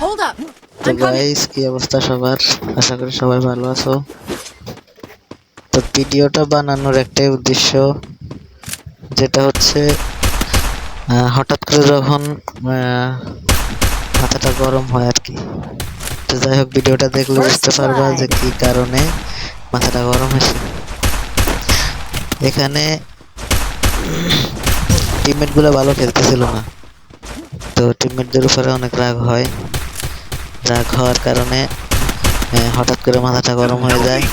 Hold up. তো I'm coming. Guys, কি অবস্থা সবার? আশা করি সবাই ভালো আছো। তো ভিডিওটা বানানোর একটাই উদ্দেশ্য, যেটা হচ্ছে হঠাৎ করে যখন মাথাটা গরম হয় আর কি। তো যাই হোক, ভিডিওটা দেখলে First বুঝতে পারবা যে blood. কি কারণে মাথাটা গরম হয়েছে। এখানে টিমমেট গুলো ভালো খেলতেছিল না, তো টিমমেটদের উপরে অনেক রাগ হয়। রাগ হওয়ার কারণে হঠাৎ করে মাথাটা গরম হয়ে যায়।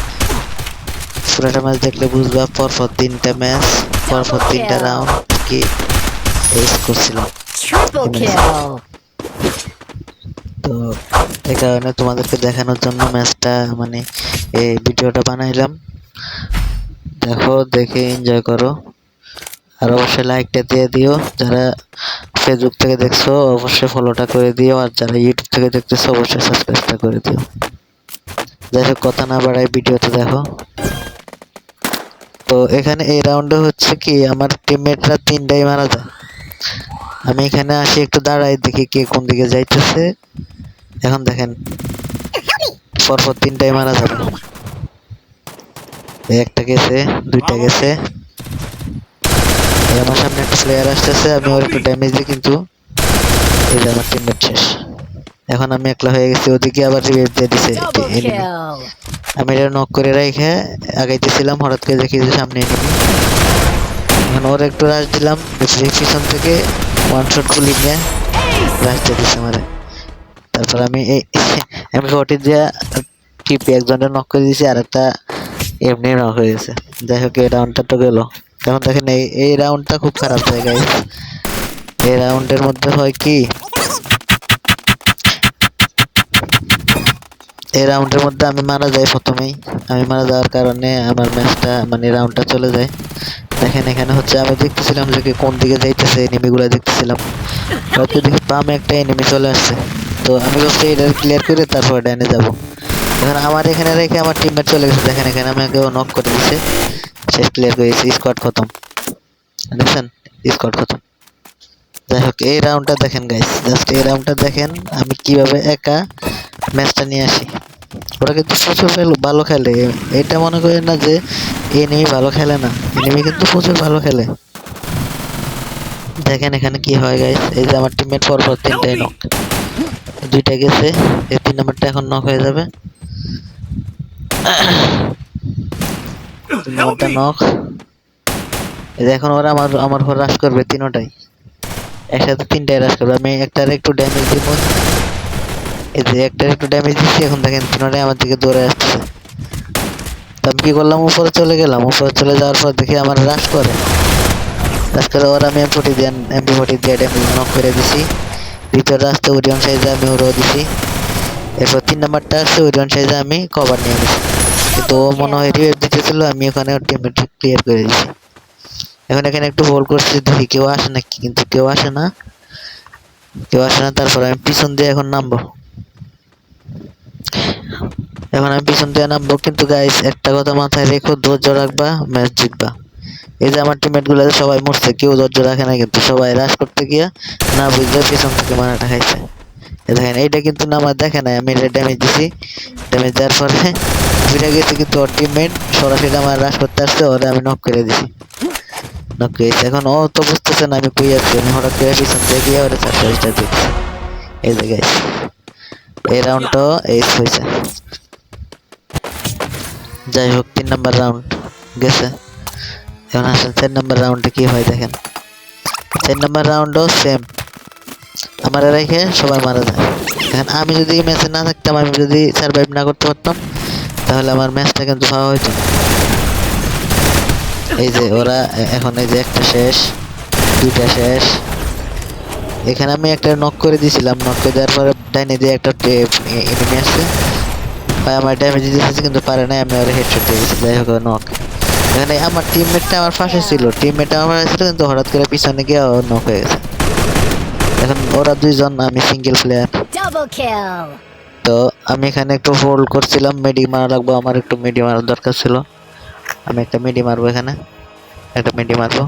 পুরোটা ম্যাচ দেখলে বুঝবা, পরপর 3টা ম্যাচ, পরপর Double 3টা kill. রাউন্ড কি এস করছিলাম Triple এই ম্যাচে। kill. তো এই কারণে তোমাদেরকে দেখানোর জন্য ম্যাচটা মানে এই ভিডিওটা বানাইলাম। দেখো, দেখে এনজয় করো, আর অবশ্যই লাইকটা দিয়ে দিও। যারা ফেসবুক থেকে দেখছো অবশ্যই ফলোটা করে দিও, আর যারা ইউটিউব থেকে দেখতেছো অবশ্যই সাবস্ক্রাইবটা করে দিও। যাই হোক, কথা না বাড়াই ভিডিওতে দেখো। তো এখানে এই রাউন্ডে হচ্ছে কি, আমার টিমমেটরা 3টাই মারা যায়। আমি এখানে আসি, একটু দাঁড়াই, দেখি কে কোন দিকে যাইতেছে। এখন দেখেন, পরপর 3টাই মারা যাবে। একটা গেছে, 2টা গেছে। আমার সামনে একটা প্লেয়ার আসতেছে, আমি ওর একটু ড্যামেজ দিই, কিন্তু এই যে আমার টিমমেট শেষ। এখন আমি একলা হয়ে গেছি, ওদিকে আবার রিভাইভ দিয়ে দিছে Double এনিমি। kill. আমি এটা নক করে রেখে আগাইতেছিলাম, হঠাৎ করে দেখি যে সামনে এনিমি। এখন ওর একটু রাশ দিলাম, পিছন থেকে ওয়ান শট গুলি নিয়ে রাশ দিয়ে দিচ্ছে আমারে। তারপর আমি এই M40 দিয়ে টিপে একজনের নক করে দিয়েছি, আর একটা এমনি নক হয়ে গেছে। যাই হোক, এই রাউন্ডটা তো গেল। এখন দেখেন, এই রাউন্ডটা খুব খারাপ জায়গায়। এই রাউন্ডের মধ্যে হয় কি, এই রাউন্ডের মধ্যে আমি মারা যাই প্রথমেই। আমি মারা যাওয়ার কারণে আমার ম্যাচটা মানে রাউন্ডটা চলে যায়। দেখেন, এখানে হচ্ছে আমি দেখতেছিলাম যে কোন দিকে যাইতেছে, এনিমিগুলো দেখতেছিলাম। হয়তো দেখি বামে একটা এনিমি চলে আসছে, তো আমি ভাবছি এটা ক্লিয়ার করে তারপর ডাইনে যাব। এখন আমার এখানে রেখে আমার টিমমেট চলে গেছে। দেখেন, এখানে আমাকে নক করে দিছে, শেষ, ক্লিয়ার করে দিয়েছে, স্কোয়াড খতম। দেখছেন, স্কোয়াড খতম। যাই হোক, এই রাউন্ডটা দেখেন গাইস, জাস্ট এই রাউন্ডটা দেখেন আমি কিভাবে একা ম্যাচটা নিয়ে আসি। ওরা কিন্তু প্রচুর ভালো খেলে। এটা মনে করেন না যে এনিমি ভালো খেলে না, এনিমি কিন্তু প্রচুর ভালো খেলে। দেখেন এখানে কি হয় গাইস, এই যে আমার টিমমেট পরপর 3টাই নক, 2টা গেছে, এই 3 নাম্বারটা এখন নক হয়ে যাবে। 3 নাম্বারটা নক। এই যে এখন ওরা আমার উপর রাশ করবে, তিনটাই একসাথে, 3টাই রাশ করবে। আমি একটার একটু ড্যামেজ দিব, এই যে একটার একটু ড্যামেজ দিচ্ছি। এখন দেখেন 3টাই আমার দিকে দৌড়ে আসছে। তো আমি কি করলাম, উপরে চলে গেলাম। উপরে চলে যাওয়ার পর দেখি আমার রাশ করে, ওরা আমি এমপি40 দিয়ে ড্যামেজ নক করে দিছি। দ্বিতীয় রাস্তা ওরিয়ন সাইজে আমি ওরও দিছি। এরপর 3 নাম্বারটা আসছে, ওরিয়ন সাইজে আমি কভার নিয়ে গেছি, কিন্তু ও Double মনে হয় kill. রিভাইভ দিতেছিল, আমি ওখানে টিমমেট ক্লিয়ার করে দিছি। এখন এখানে একটু হোল্ড করছি, দেখি কেউ আসে নাকি, কিন্তু কেউ আসে না, কেউ আসে না। তারপর আমি পিছন দিয়ে এখন নামবো। এখন আমি পিছন দিয়ে নামবো, কিন্তু গাইস একটা কথা মাথায় রেখো, ধৈর্য রাখবা, ম্যাচ জিতবা। এই যে আমার টিমমেট গুলো সবাই মরছে, কেউ ধৈর্য রাখে না, কিন্তু সবাই রাশ করতে গিয়া না বুঝলে পিছন থেকে মারাটা খাইছে। দেখেন, এইটা কিন্তু না আমার দেখে নাই, আমি এটা ড্যামেজ দিছি। ড্যামেজ দেওয়ার পরে ফিরে গেছি, কিন্তু ওর টিমমেট সরাসরি আমার রাশ করতে আসছে, ওরে আমি নক করে দিছি, নক করেছি। এখন ও তো বুঝতেছে না আমি কই আছি, আমি হঠাৎ করে পিছন থেকে গিয়ে ওরে সারপ্রাইজটা দিচ্ছি। এই যে গাইস, এই রাউন্ডটা এস হয়েছে। যাই হোক, 3 নাম্বার রাউন্ড গেছে। এখন আসেন 4 নাম্বার রাউন্ডে কি হয় দেখেন। 4 নাম্বার রাউন্ডও সেম, আমার রেখে সবাই মারা যায়। এখন আমি যদি ম্যাচে না থাকতাম, আমি যদি সার্ভাইভ না করতে পারতাম, তাহলে আমার ম্যাচটা কিন্তু ভালো হইতো। এই যে ওরা এখন, এই যে একটা শেষ, 2টা শেষ। এখানে আমি একটা নক করে দিয়েছিলাম, নক করে দেওয়ার পরে ডাইনে দিয়ে একটা এনিমি আসছে, ভাই আমার ড্যামেজ দিয়েছে কিন্তু পারে নাই, আমি ওর হেডশট দিয়ে দিয়েছি। যাই হোক, নক। এখানে আমার টিমমেটটা আমার পাশে ছিল, টিমমেটটা আমার পাশে ছিল, কিন্তু হঠাৎ করে পিছনে গিয়ে ও নক হয়ে গেছে। এখন ওরা 2জন, আমি সিঙ্গেল প্লেয়ার। Double kill. তো আমি এখানে একটু হোল্ড করছিলাম, মেডি মারা লাগবো, আমার একটু মেডি মারার দরকার ছিল। আমি একটা মেডি মারবো, এখানে একটা মেডি মারবো।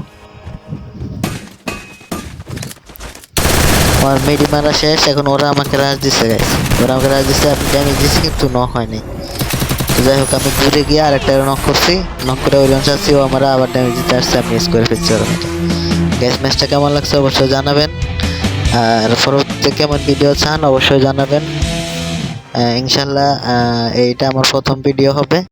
আমার মেডি মারা শেষ, এখন ওরা আমাকে রাজ দিচ্ছে গাইস, ওরা আমাকে রাজ দিচ্ছে, আমি ড্যামেজ দিচ্ছি কিন্তু নক হয়নি। তো যাই হোক আমি ঘুরে গিয়ে আরেকটা নক করছি, নক করে ওই চাচ্ছি, ও আমার আবার ড্যামেজ দিতে আসছে, আমি মিস করে ফেলছি ওরা মেটে। গ্যাস ম্যাচটা কেমন লাগছে অবশ্যই জানাবেন, আর পরবর্তীতে কেমন ভিডিও চান অবশ্যই জানাবেন। ইনশাল্লাহ এইটা আমার প্রথম ভিডিও হবে।